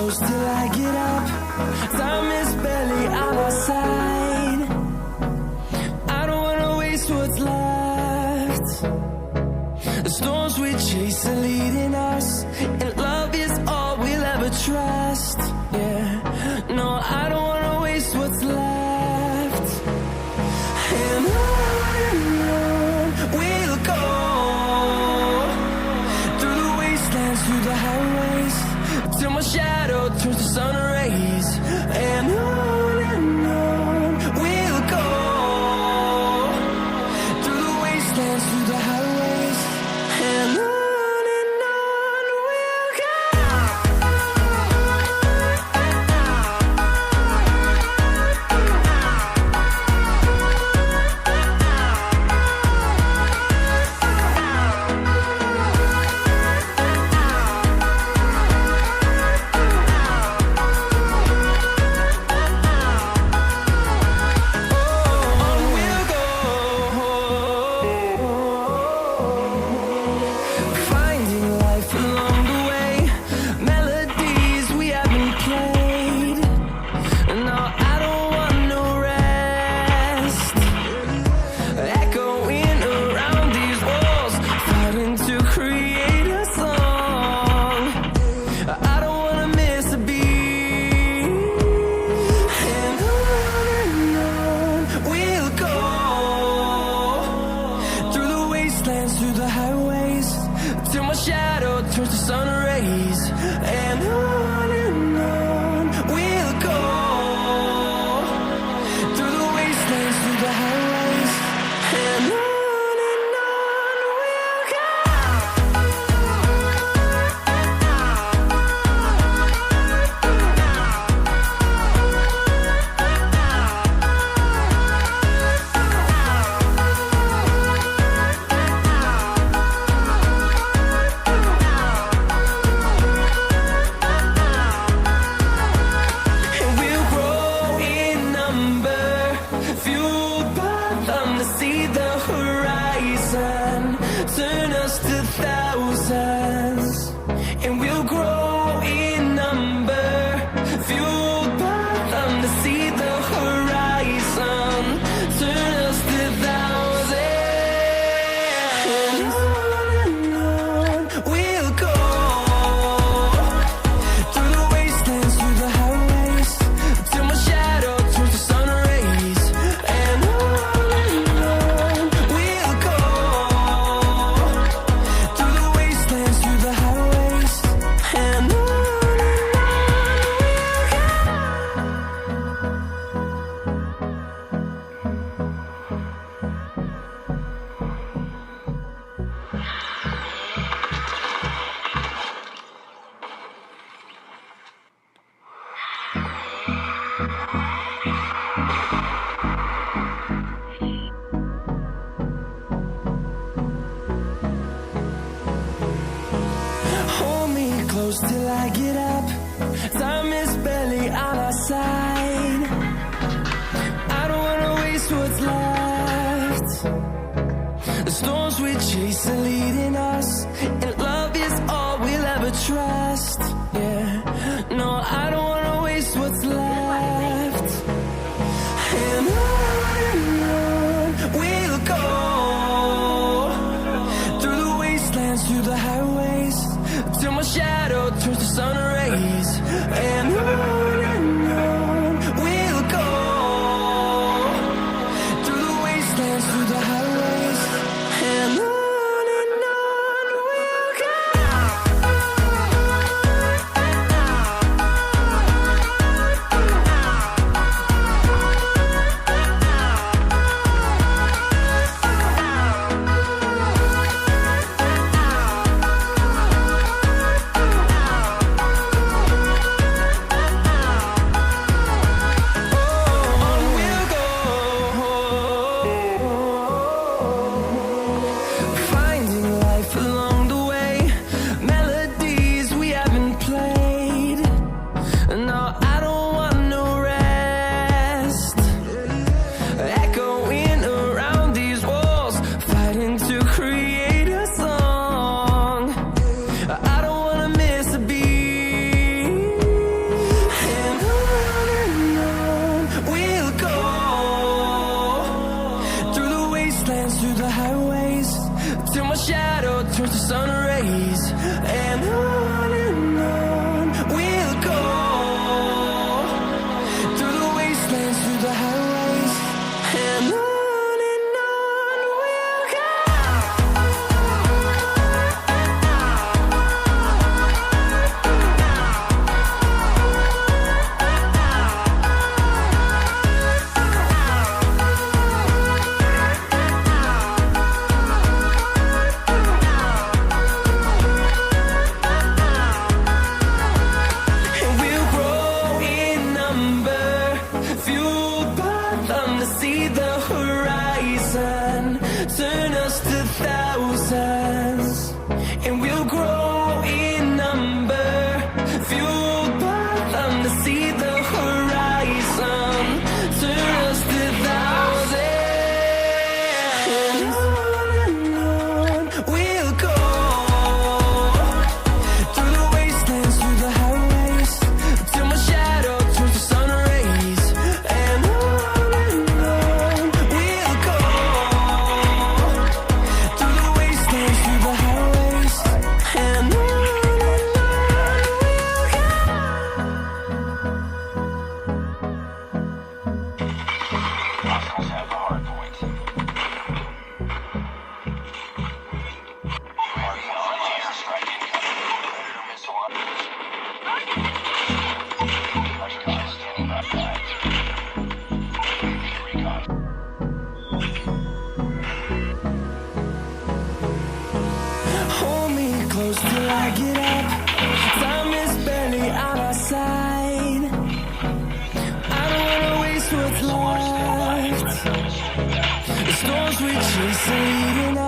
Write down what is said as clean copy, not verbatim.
close till I get up. Time is barely on our side. I don't wanna waste what's left. The storms we chase are leading us, and love is all we'll ever trust. Yeah, no, I don't wanna waste what's left. And on we'll go, through the wastelands, through the highways, till my shadow turns to sun rays. And on we'll go, through the wastelands, through the highways, and on we'll go. Through the highways, till my shadow turns to sun rays. And on we'll go, through the wastelands, through the highways, and on we'll go. Turn us to thousands, and we'll grow in number, fueled by them to see the horizon. Turn us to thousands, and on we'll go, through the wastelands, through the highways, till my shadow turns to sun rays. And on we'll go, through the wastelands, through the highways, and on we'll go. Hold me close till I get up. Time is barely on our side. I don't wanna waste what's left. The storms we chase are leading us, and love is all we'll ever trust. Yeah, no, I don't wanna waste what's left. And on we'll go, through the wastelands, through the highways, till my shadow turns to sun rays. And on we'll go, through the wastelands, through the highways, and on we'll go. fueled by them to see the horizon, turn us to thousands, and we'll grow in number. Fueled by them to see the horizon, turn us to thousands. And on we'll go, through the wastelands, through the highways, till my shadow turns to sun rays. And on we'll go, through the wastelands, through the highways. And on we'll go. Hostiles have the hard point. Strike incoming. Predator missile up. Recon standing by. Recon. Hold me close till I get up. Time is barely on our side. I don't wanna waste what's left. The storms we chase are leading us.